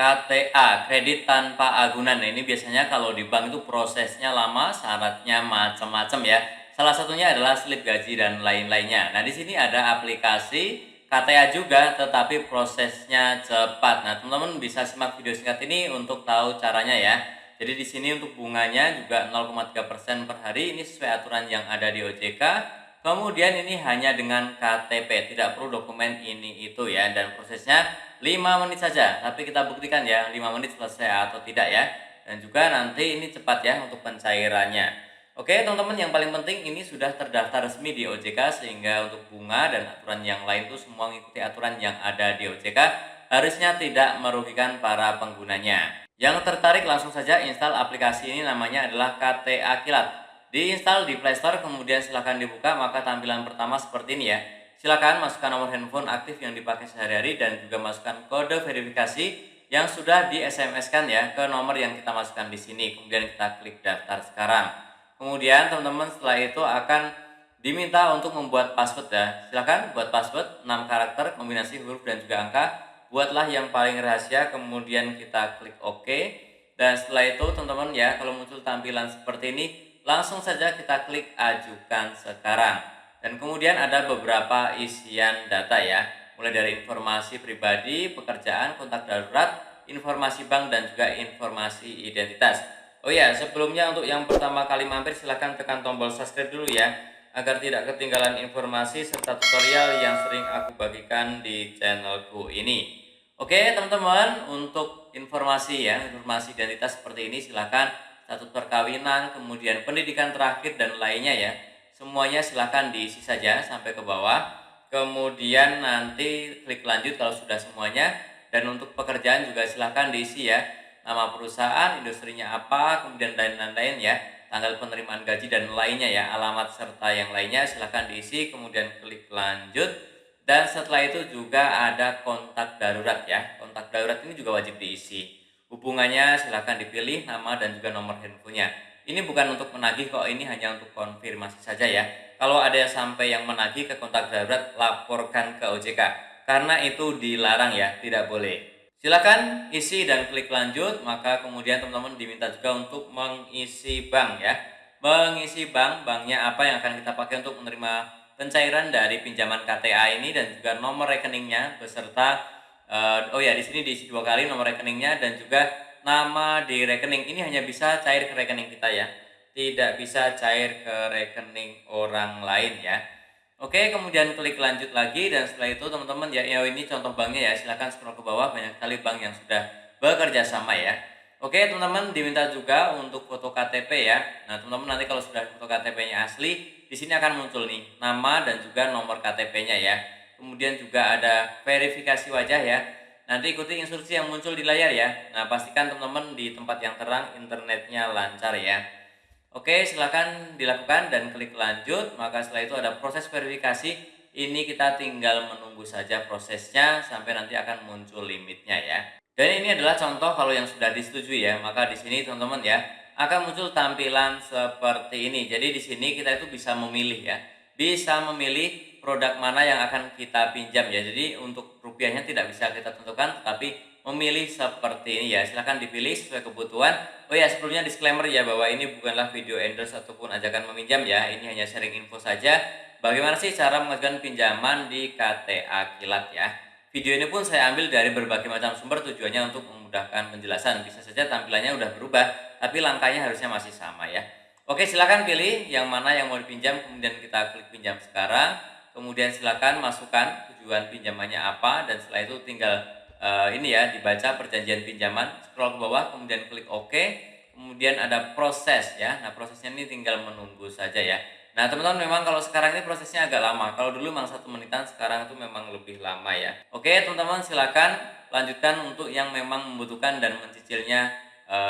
KTA, kredit tanpa agunan. Nah, ini biasanya kalau di bank itu prosesnya lama, syaratnya macam-macam ya. Salah satunya adalah slip gaji dan lain-lainnya. Nah, di sini ada aplikasi KTA juga, tetapi prosesnya cepat. Nah, teman-teman bisa simak video singkat ini untuk tahu caranya ya. Jadi di sini untuk bunganya juga 0,3% per hari, ini sesuai aturan yang ada di OJK. Kemudian ini hanya dengan KTP, tidak perlu dokumen ini itu ya, dan prosesnya 5 menit saja. Tapi kita buktikan ya 5 menit selesai atau tidak ya. Dan juga nanti ini cepat ya untuk pencairannya. Oke teman-teman, yang paling penting ini sudah terdaftar resmi di OJK, sehingga untuk bunga dan aturan yang lain itu semua mengikuti aturan yang ada di OJK, harusnya tidak merugikan para penggunanya. Yang tertarik langsung saja install aplikasi ini, namanya adalah KTA Kilat. Diinstal di Play Store, kemudian silahkan dibuka, maka tampilan pertama seperti ini ya. Silakan masukkan nomor handphone aktif yang dipakai sehari-hari dan juga masukkan kode verifikasi yang sudah di SMS-kan ya ke nomor yang kita masukkan di sini. Kemudian kita klik daftar sekarang. Kemudian teman-teman setelah itu akan diminta untuk membuat password ya. Silakan buat password 6 karakter kombinasi huruf dan juga angka. Buatlah yang paling rahasia, kemudian kita klik OK. Dan setelah itu teman-teman ya, kalau muncul tampilan seperti ini, langsung saja kita klik ajukan sekarang. Dan kemudian ada beberapa isian data ya, mulai dari informasi pribadi, pekerjaan, kontak darurat, informasi bank, dan juga informasi identitas. Oh ya, sebelumnya untuk yang pertama kali mampir silahkan tekan tombol subscribe dulu ya, agar tidak ketinggalan informasi serta tutorial yang sering aku bagikan di channelku ini. Oke teman-teman, untuk informasi ya, informasi identitas seperti ini silahkan statut perkawinan, kemudian pendidikan terakhir dan lainnya ya. Semuanya silahkan diisi saja sampai ke bawah. Kemudian nanti klik lanjut kalau sudah semuanya. Dan untuk pekerjaan juga silahkan diisi ya. Nama perusahaan, industrinya apa, kemudian dan lain-lain ya. Tanggal penerimaan gaji dan lainnya ya. Alamat serta yang lainnya silahkan diisi. Kemudian klik lanjut. Dan setelah itu juga ada kontak darurat ya. Kontak darurat ini juga wajib diisi. Hubungannya silahkan dipilih, nama dan juga nomor handphonenya. Ini bukan untuk menagih kok, ini hanya untuk konfirmasi saja ya. Kalau ada sampai yang menagih ke kontak darurat, laporkan ke OJK. Karena itu dilarang ya, tidak boleh. Silakan isi dan klik lanjut, maka kemudian teman-teman diminta juga untuk mengisi bank ya. Mengisi bank, banknya apa yang akan kita pakai untuk menerima pencairan dari pinjaman KTA ini, dan juga nomor rekeningnya beserta oh ya, di sini diisi 2 kali nomor rekeningnya dan juga nama di rekening. Ini hanya bisa cair ke rekening kita ya, tidak bisa cair ke rekening orang lain ya. Oke, kemudian klik lanjut lagi, dan setelah itu teman-teman ya, ini contoh banknya ya, silahkan scroll ke bawah, banyak sekali bank yang sudah bekerja sama ya. Oke teman-teman, diminta juga untuk foto KTP ya. Nah teman-teman, nanti kalau sudah foto KTP-nya asli, di sini akan muncul nih nama dan juga nomor KTP-nya ya. Kemudian juga ada verifikasi wajah ya. Nanti ikuti instruksi yang muncul di layar ya. Nah pastikan teman-teman di tempat yang terang, internetnya lancar ya. Oke, silakan dilakukan dan klik lanjut. Maka setelah itu ada proses verifikasi. Ini kita tinggal menunggu saja prosesnya sampai nanti akan muncul limitnya ya. Dan ini adalah contoh kalau yang sudah disetujui ya. Maka di sini teman-teman ya, akan muncul tampilan seperti ini. Jadi di sini kita itu bisa memilih ya. Bisa memilih produk mana yang akan kita pinjam ya. Jadi untuk rupiahnya tidak bisa kita tentukan, tetapi memilih seperti ini ya. Silahkan dipilih sesuai kebutuhan. Oh ya, sebelumnya disclaimer ya, bahwa ini bukanlah video endorse ataupun ajakan meminjam ya. Ini hanya sharing info saja. Bagaimana sih cara mengajukan pinjaman di KTA Kilat ya. Video ini pun saya ambil dari berbagai macam sumber, tujuannya untuk memudahkan penjelasan. Bisa saja tampilannya udah berubah, tapi langkahnya harusnya masih sama ya. Oke, silakan pilih yang mana yang mau dipinjam, kemudian kita klik pinjam sekarang. Kemudian silakan masukkan tujuan pinjamannya apa, dan setelah itu tinggal ini ya, dibaca perjanjian pinjaman, scroll ke bawah, kemudian klik OK. Kemudian ada proses ya. Nah prosesnya ini tinggal menunggu saja ya. Nah teman-teman, memang kalau sekarang ini prosesnya agak lama. Kalau dulu memang 1 menitan, sekarang itu memang lebih lama ya. Oke teman-teman, silakan lanjutkan untuk yang memang membutuhkan dan mencicilnya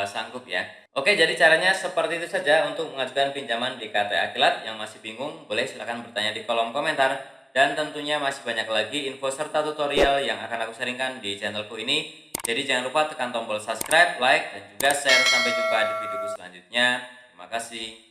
sanggup ya. Oke, jadi caranya seperti itu saja untuk mengajukan pinjaman di KTA Kilat. Yang masih bingung, boleh silahkan bertanya di kolom komentar. Dan tentunya masih banyak lagi info serta tutorial yang akan aku sharingkan di channelku ini. Jadi jangan lupa tekan tombol subscribe, like, dan juga share. Sampai jumpa di videoku selanjutnya. Terima kasih.